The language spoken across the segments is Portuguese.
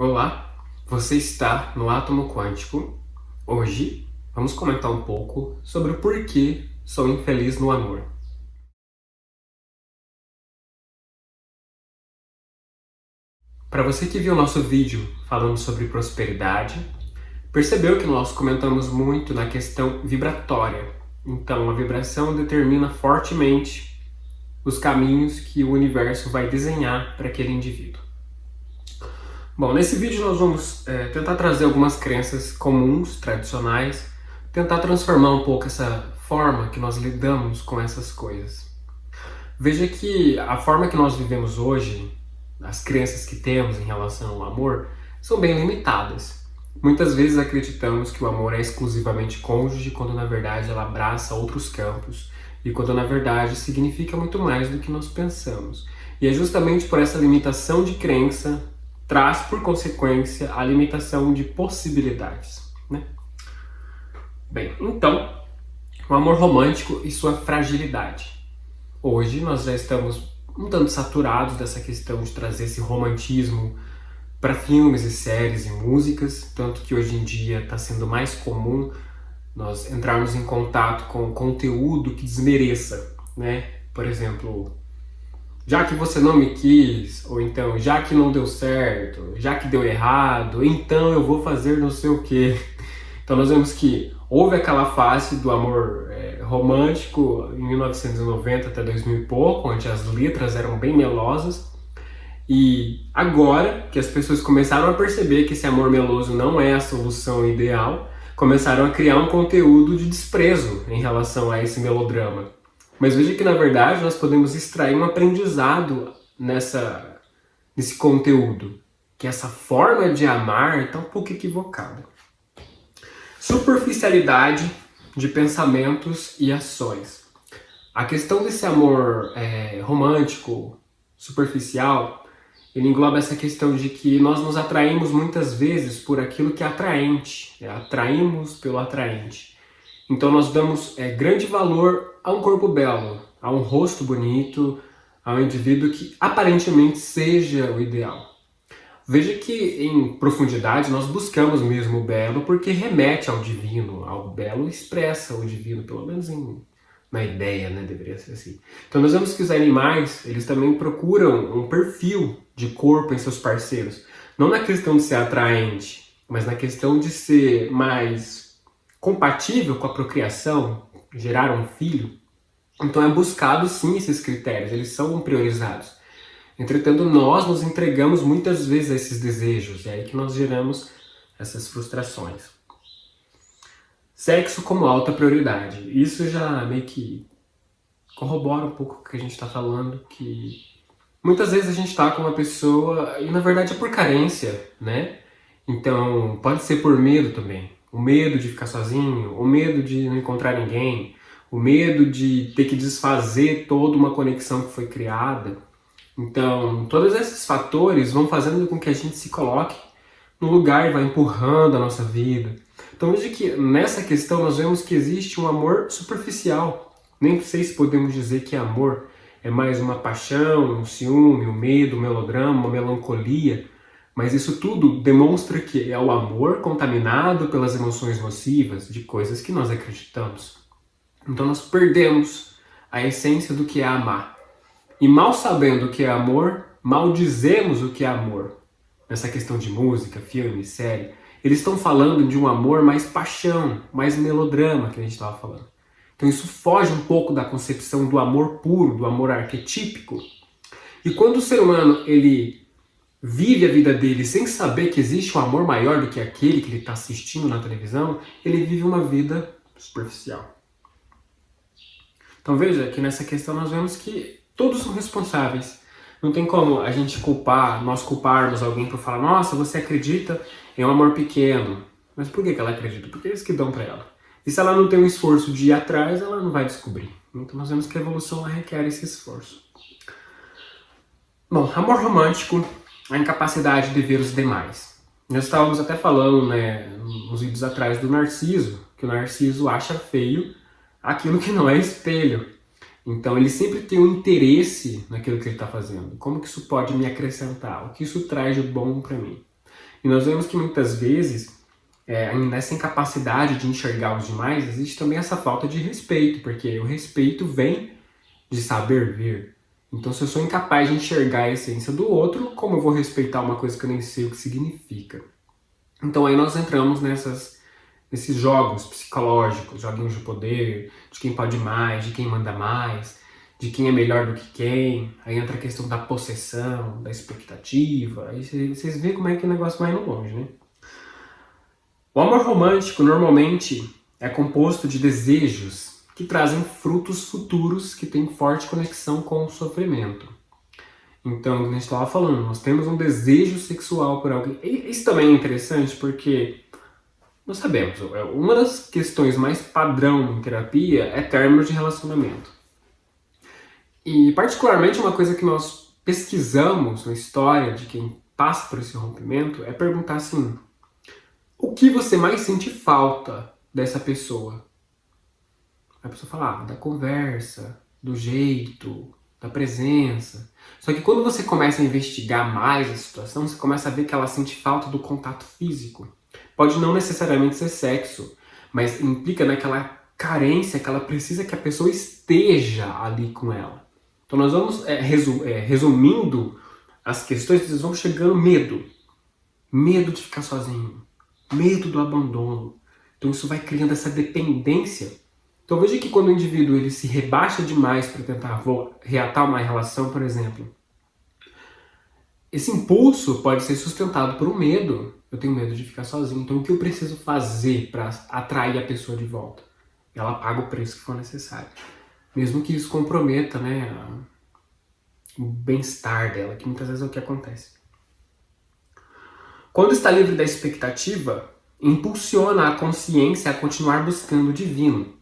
Olá, você está no Átomo Quântico. Hoje vamos comentar um pouco sobre o porquê sou infeliz no amor. Para você que viu nosso vídeo falando sobre prosperidade, percebeu que nós comentamos muito na questão vibratória. Então, a vibração determina fortemente os caminhos que o universo vai desenhar para aquele indivíduo. Bom, nesse vídeo nós vamos tentar trazer algumas crenças comuns, tradicionais, tentar transformar um pouco essa forma que nós lidamos com essas coisas. Veja que a forma que nós vivemos hoje, as crenças que temos em relação ao amor, são bem limitadas. Muitas vezes acreditamos que o amor é exclusivamente cônjuge, quando na verdade ela abraça outros campos, e quando na verdade significa muito mais do que nós pensamos. E é justamente por essa limitação de crença traz, por consequência, a limitação de possibilidades, né? Bem, então, o amor romântico e sua fragilidade. Hoje nós já estamos um tanto saturados dessa questão de trazer esse romantismo para filmes e séries e músicas, tanto que hoje em dia está sendo mais comum nós entrarmos em contato com conteúdo que desmereça, né? Por exemplo, já que você não me quis, ou então, já que não deu certo, já que deu errado, então eu vou fazer não sei o quê. Então nós vemos que houve aquela fase do amor romântico em 1990 até 2000 e pouco, onde as letras eram bem melosas, e agora que as pessoas começaram a perceber que esse amor meloso não é a solução ideal, começaram a criar um conteúdo de desprezo em relação a esse melodrama. Mas veja que, na verdade, nós podemos extrair um aprendizado nesse conteúdo, que essa forma de amar está um pouco equivocada. Superficialidade de pensamentos e ações. A questão desse amor romântico, superficial, ele engloba essa questão de que nós nos atraímos muitas vezes por aquilo que é atraente, atraímos pelo atraente. Então nós damos grande valor a um corpo belo, a um rosto bonito, a um indivíduo que aparentemente seja o ideal. Veja que em profundidade nós buscamos mesmo o belo porque remete ao divino, ao belo expressa o divino, pelo menos na ideia, né, deveria ser assim. Então nós vemos que os animais, eles também procuram um perfil de corpo em seus parceiros, não na questão de ser atraente, mas na questão de ser mais compatível com a procriação, gerar um filho. Então é buscado sim esses critérios, eles são priorizados. Entretanto, nós nos entregamos muitas vezes a esses desejos, é aí que nós geramos essas frustrações. Sexo como alta prioridade. Isso já meio que corrobora um pouco com o que a gente está falando, que muitas vezes a gente está com uma pessoa e na verdade é por carência, né? Então pode ser por medo também. O medo de ficar sozinho, o medo de não encontrar ninguém, o medo de ter que desfazer toda uma conexão que foi criada. Então, todos esses fatores vão fazendo com que a gente se coloque no lugar e vai empurrando a nossa vida. Então, veja que nessa questão nós vemos que existe um amor superficial. Nem sei se podemos dizer que amor é mais uma paixão, um ciúme, um medo, um melodrama, uma melancolia, mas isso tudo demonstra que é o amor contaminado pelas emoções nocivas de coisas que nós acreditamos. Então nós perdemos a essência do que é amar. E mal sabendo o que é amor, mal dizemos o que é amor. Nessa questão de música, filme, série, eles estão falando de um amor mais paixão, mais melodrama que a gente estava falando. Então isso foge um pouco da concepção do amor puro, do amor arquetípico. E quando o ser humano ele vive a vida dele sem saber que existe um amor maior do que aquele que ele está assistindo na televisão, ele vive uma vida superficial. Então veja que nessa questão nós vemos que todos são responsáveis. Não tem como a gente nós culparmos alguém por falar, nossa, você acredita em um amor pequeno. Mas por que ela acredita? Porque eles que dão para ela. E se ela não tem um esforço de ir atrás, ela não vai descobrir. Então nós vemos que a evolução requer esse esforço. Bom, amor romântico, a incapacidade de ver os demais. Nós estávamos até falando, né, uns vídeos atrás do Narciso, que o Narciso acha feio aquilo que não é espelho. Então ele sempre tem um interesse naquilo que ele está fazendo. Como que isso pode me acrescentar? O que isso traz de bom para mim? E nós vemos que muitas vezes, nessa incapacidade de enxergar os demais, existe também essa falta de respeito, porque o respeito vem de saber ver. Então, se eu sou incapaz de enxergar a essência do outro, como eu vou respeitar uma coisa que eu nem sei o que significa? Então, aí nós entramos nesses jogos psicológicos, joguinhos de poder, de quem pode mais, de quem manda mais, de quem é melhor do que quem. Aí entra a questão da possessão, da expectativa. Aí vocês veem como é que o negócio vai indo longe, né? O amor romântico normalmente é composto de desejos que trazem frutos futuros que têm forte conexão com o sofrimento. Então, como a gente estava falando, nós temos um desejo sexual por alguém. E isso também é interessante porque nós sabemos, uma das questões mais padrão em terapia é términos de relacionamento. E particularmente uma coisa que nós pesquisamos na história de quem passa por esse rompimento é perguntar assim: o que você mais sente falta dessa pessoa? A pessoa fala, da conversa, do jeito, da presença. Só que quando você começa a investigar mais a situação, você começa a ver que ela sente falta do contato físico. Pode não necessariamente ser sexo, mas implica naquela carência que ela precisa que a pessoa esteja ali com ela. Então nós vamos resumindo as questões, vocês vão chegando medo. Medo de ficar sozinho. Medo do abandono. Então isso vai criando essa dependência. Então veja que quando o indivíduo ele se rebaixa demais para tentar reatar uma relação, por exemplo, esse impulso pode ser sustentado por um medo. Eu tenho medo de ficar sozinho, então o que eu preciso fazer para atrair a pessoa de volta? Ela paga o preço que for necessário. Mesmo que isso comprometa, né, o bem-estar dela, que muitas vezes é o que acontece. Quando está livre da expectativa, impulsiona a consciência a continuar buscando o divino.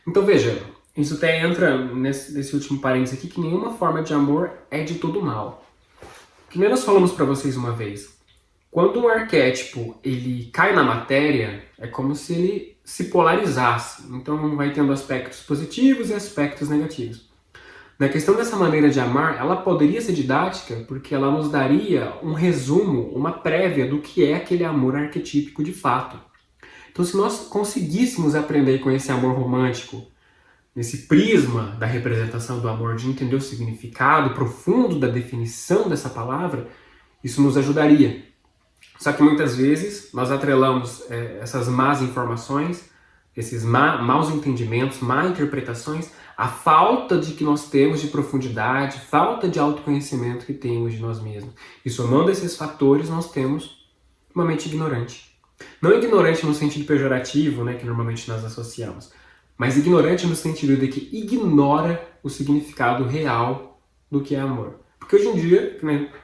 Então veja, isso até entra nesse último parênteses aqui, que nenhuma forma de amor é de todo mal. Que nem nós falamos para vocês uma vez. Quando um arquétipo ele cai na matéria, é como se ele se polarizasse. Então vai tendo aspectos positivos e aspectos negativos. Na questão dessa maneira de amar, ela poderia ser didática porque ela nos daria um resumo, uma prévia do que é aquele amor arquetípico de fato. Então, se nós conseguíssemos aprender com esse amor romântico, nesse prisma da representação do amor, de entender o significado profundo da definição dessa palavra, isso nos ajudaria. Só que muitas vezes nós atrelamos essas más informações, esses maus entendimentos, má interpretações, a falta de que nós temos de profundidade, falta de autoconhecimento que temos de nós mesmos. E somando esses fatores, nós temos uma mente ignorante. Não ignorante no sentido pejorativo, né, que normalmente nós associamos, mas ignorante no sentido de que ignora o significado real do que é amor. Porque hoje em dia,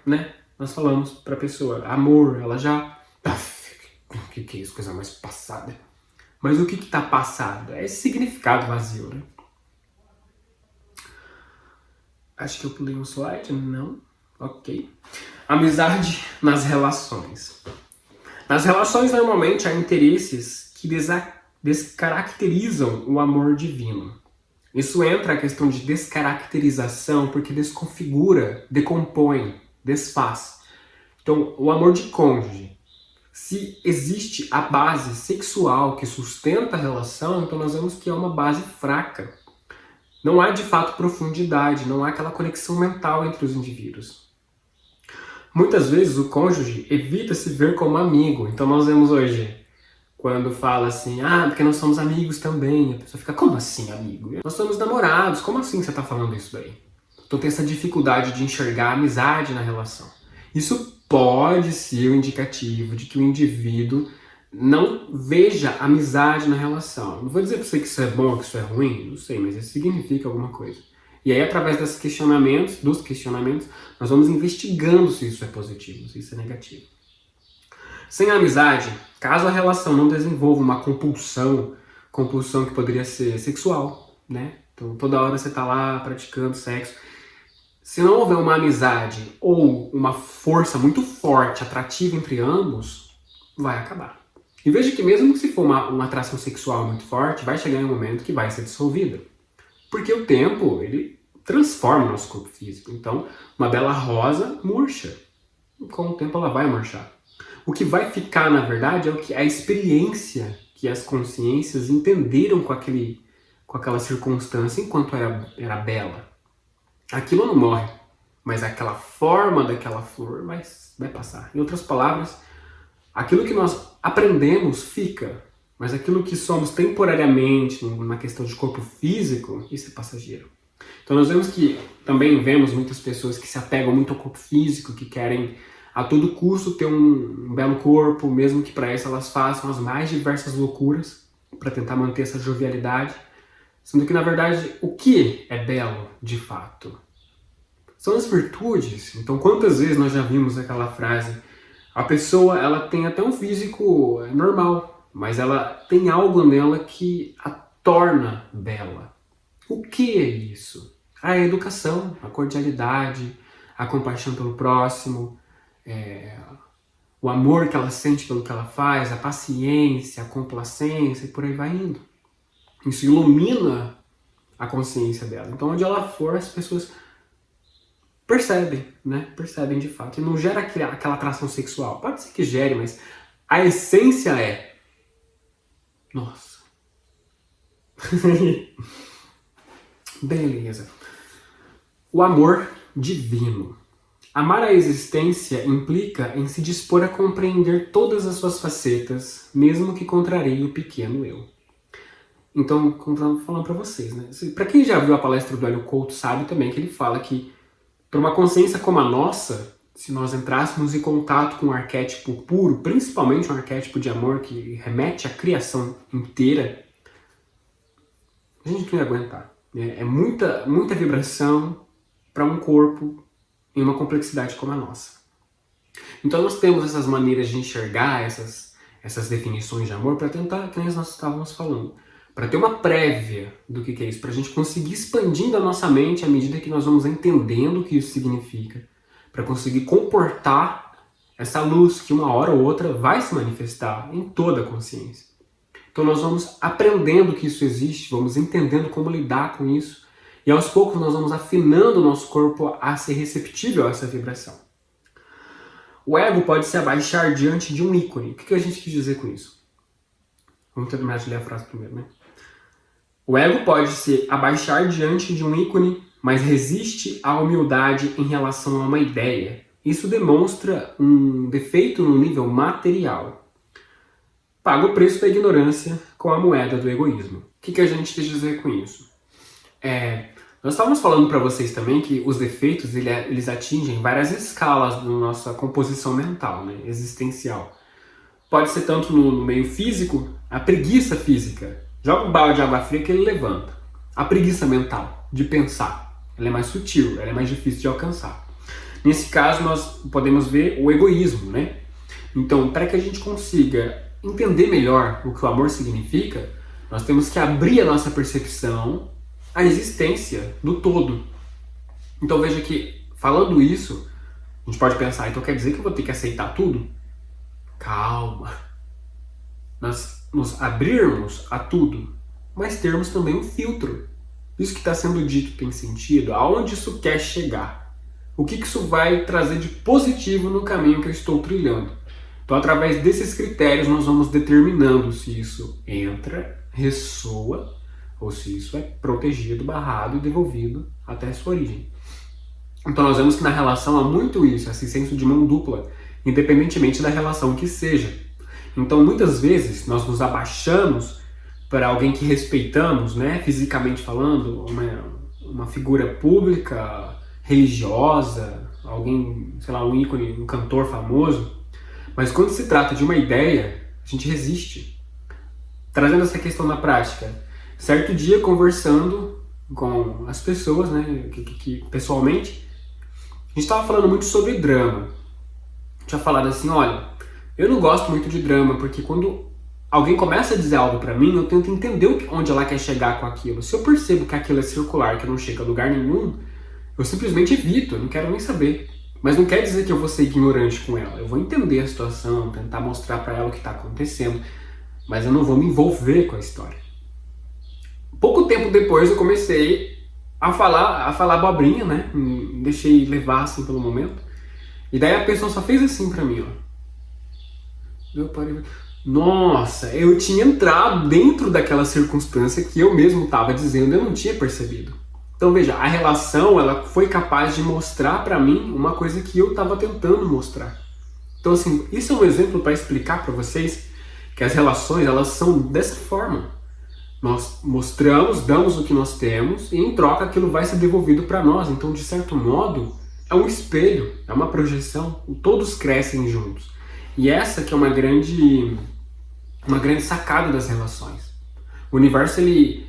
né, nós falamos para a pessoa, amor, ela já... O que é isso? Coisa mais passada. Mas o que está passado? É esse significado vazio, né? Acho que eu pulei um slide, não? Ok. Amizade nas relações. Nas relações, normalmente, há interesses que descaracterizam o amor divino. Isso entra a questão de descaracterização, porque desconfigura, decompõe, desfaz. Então, o amor de cônjuge. Se existe a base sexual que sustenta a relação, então nós vemos que é uma base fraca. Não há de fato profundidade, não há aquela conexão mental entre os indivíduos. Muitas vezes o cônjuge evita se ver como amigo. Então nós vemos hoje, quando fala assim, porque nós somos amigos também, a pessoa fica, como assim amigo? Nós somos namorados, como assim você está falando isso daí? Então tem essa dificuldade de enxergar a amizade na relação. Isso pode ser um indicativo de que o indivíduo não veja amizade na relação. Não vou dizer para você que isso é bom ou que isso é ruim, não sei, mas isso significa alguma coisa. E aí, através dos questionamentos, nós vamos investigando se isso é positivo, se isso é negativo. Sem amizade, caso a relação não desenvolva uma compulsão que poderia ser sexual, né? Então, toda hora você está lá praticando sexo. Se não houver uma amizade ou uma força muito forte, atrativa entre ambos, vai acabar. E veja que mesmo que se for uma atração sexual muito forte, vai chegar em um momento que vai ser dissolvida. Porque o tempo, ele transforma o nosso corpo físico. Então, uma bela rosa murcha. Com o tempo ela vai murchar. O que vai ficar, na verdade, é o que a experiência que as consciências entenderam com aquela circunstância enquanto era bela. Aquilo não morre, mas aquela forma daquela flor vai passar. Em outras palavras, aquilo que nós aprendemos fica, mas aquilo que somos temporariamente, numa questão de corpo físico, isso é passageiro. Então nós também vemos muitas pessoas que se apegam muito ao corpo físico, que querem a todo custo ter um belo corpo, mesmo que para isso elas façam as mais diversas loucuras para tentar manter essa jovialidade, sendo que na verdade o que é belo de fato? São as virtudes. Então quantas vezes nós já vimos aquela frase, a pessoa ela tem até um físico normal, mas ela tem algo nela que a torna bela. O que é isso? A educação, a cordialidade, a compaixão pelo próximo, o amor que ela sente pelo que ela faz, a paciência, a complacência e por aí vai indo. Isso ilumina a consciência dela. Então onde ela for, as pessoas percebem, né? Percebem de fato. E não gera aquela atração sexual. Pode ser que gere, mas a essência é... Nossa. Beleza. O amor divino. Amar a existência implica em se dispor a compreender todas as suas facetas, mesmo que contrarie o pequeno eu. Então, como eu estava falando para vocês, né? Para quem já viu a palestra do Hélio Couto, sabe também que ele fala que para uma consciência como a nossa, se nós entrássemos em contato com um arquétipo puro, principalmente um arquétipo de amor que remete à criação inteira, a gente não ia aguentar. É muita vibração para um corpo em uma complexidade como a nossa. Então nós temos essas maneiras de enxergar essas definições de amor para tentar, que nós estávamos falando, para ter uma prévia do que é isso, para a gente conseguir expandindo a nossa mente à medida que nós vamos entendendo o que isso significa, para conseguir comportar essa luz que uma hora ou outra vai se manifestar em toda a consciência. Então nós vamos aprendendo que isso existe, vamos entendendo como lidar com isso, e aos poucos nós vamos afinando o nosso corpo a ser receptível a essa vibração. O ego pode se abaixar diante de um ícone. O que a gente quis dizer com isso? Vamos terminar de ler a frase primeiro, né? O ego pode se abaixar diante de um ícone, mas resiste à humildade em relação a uma ideia. Isso demonstra um defeito no nível material. Paga o preço da ignorância com a moeda do egoísmo. O que a gente quis dizer com isso? Nós estávamos falando para vocês também que os defeitos eles atingem várias escalas da nossa composição mental, né, existencial. Pode ser tanto no meio físico, a preguiça física. Joga um balde de água fria que ele levanta. A preguiça mental, de pensar. Ela é mais sutil, ela é mais difícil de alcançar. Nesse caso, nós podemos ver o egoísmo, né? Então, para que a gente consiga entender melhor o que o amor significa, nós temos que abrir a nossa percepção à existência do todo. Então veja que, falando isso, a gente pode pensar, então quer dizer que eu vou ter que aceitar tudo? Calma. Nós nos abrirmos a tudo, mas termos também um filtro. Isso que está sendo dito tem sentido? Aonde isso quer chegar? O que isso vai trazer de positivo no caminho que eu estou trilhando? Então, através desses critérios, nós vamos determinando se isso entra, ressoa, ou se isso é protegido, barrado e devolvido até a sua origem. Então nós vemos que na relação há muito isso, esse senso de mão dupla, independentemente da relação que seja. Então muitas vezes nós nos abaixamos para alguém que respeitamos, né, fisicamente falando, uma figura pública, religiosa, alguém, sei lá, um ícone, um cantor famoso, mas quando se trata de uma ideia, a gente resiste. Trazendo essa questão na prática, certo dia conversando com as pessoas, né, que pessoalmente, a gente estava falando muito sobre drama. Tinha falado assim, olha, eu não gosto muito de drama, porque quando alguém começa a dizer algo pra mim, eu tento entender onde ela quer chegar com aquilo. Se eu percebo que aquilo é circular, que não chega a lugar nenhum, eu simplesmente evito, eu não quero nem saber. Mas não quer dizer que eu vou ser ignorante com ela. Eu vou entender a situação, tentar mostrar pra ela o que está acontecendo, mas eu não vou me envolver com a história. Pouco tempo depois eu comecei a falar abobrinha, né? Me deixei levar assim pelo momento. E daí a pessoa só fez assim pra mim, ó. Eu parei. Nossa, eu tinha entrado dentro daquela circunstância que eu mesmo estava dizendo, eu não tinha percebido. Então veja, a relação ela foi capaz de mostrar para mim uma coisa que eu estava tentando mostrar. Então assim, isso é um exemplo para explicar para vocês que as relações elas são dessa forma. Nós mostramos, damos o que nós temos e em troca aquilo vai ser devolvido para nós. Então de certo modo é um espelho, é uma projeção, todos crescem juntos. E essa que é uma grande sacada das relações. O universo ele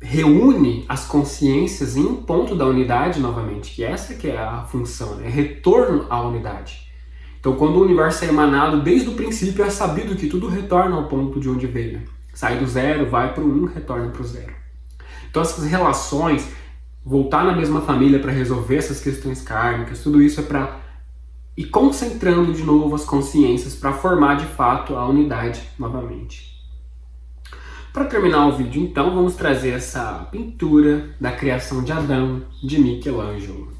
reúne as consciências em um ponto da unidade novamente, que essa que é a função, né? Retorno à unidade. Então quando o universo é emanado desde o princípio é sabido que tudo retorna ao ponto de onde veio. Sai do zero, vai para o 1, retorna para o zero. Então essas relações, voltar na mesma família para resolver essas questões kármicas, tudo isso é para ir concentrando de novo as consciências para formar de fato a unidade novamente. Para terminar o vídeo então, vamos trazer essa pintura da criação de Adão, de Michelangelo.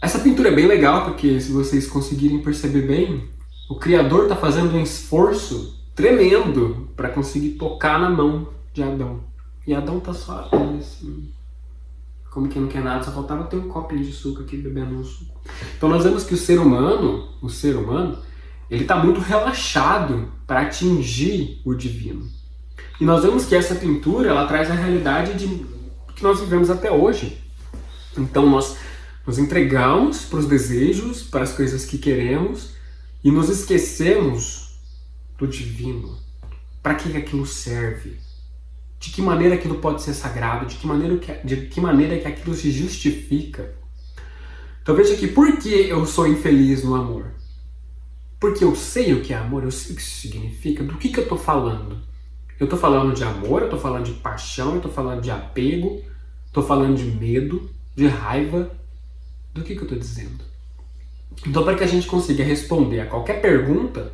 Essa pintura é bem legal porque se vocês conseguirem perceber bem, o criador está fazendo um esforço tremendo para conseguir tocar na mão de Adão. E Adão está só assim, como que não quer nada, só faltava ter um copinho de suco aqui bebendo um suco. Então nós vemos que o ser humano, ele está muito relaxado para atingir o divino. E nós vemos que essa pintura, ela traz a realidade de que nós vivemos até hoje. Então nós nos entregamos para os desejos, para as coisas que queremos e nos esquecemos do divino. Para que aquilo serve? De que maneira aquilo pode ser sagrado? De que maneira que aquilo se justifica? Então veja aqui, por que eu sou infeliz no amor? Porque eu sei o que é amor, eu sei o que isso significa. Do que eu estou falando? Eu estou falando de amor, eu estou falando de paixão, eu estou falando de apego, estou falando de medo, de raiva. Do que eu estou dizendo? Então para que a gente consiga responder a qualquer pergunta,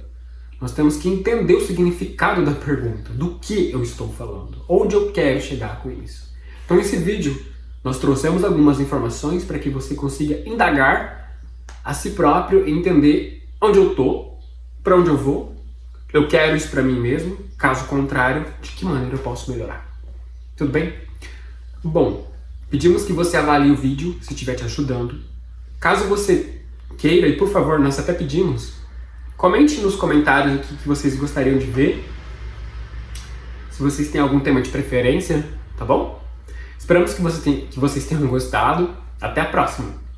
nós temos que entender o significado da pergunta, do que eu estou falando, onde eu quero chegar com isso. Então nesse vídeo nós trouxemos algumas informações para que você consiga indagar a si próprio e entender onde eu estou, para onde eu vou, eu quero isso para mim mesmo, caso contrário, de que maneira eu posso melhorar. Tudo bem? Bom, pedimos que você avalie o vídeo se estiver te ajudando. Caso você queira, e por favor, nós até pedimos, comente nos comentários o que vocês gostariam de ver. Se vocês têm algum tema de preferência, tá bom? Esperamos que vocês tenham gostado. Até a próxima!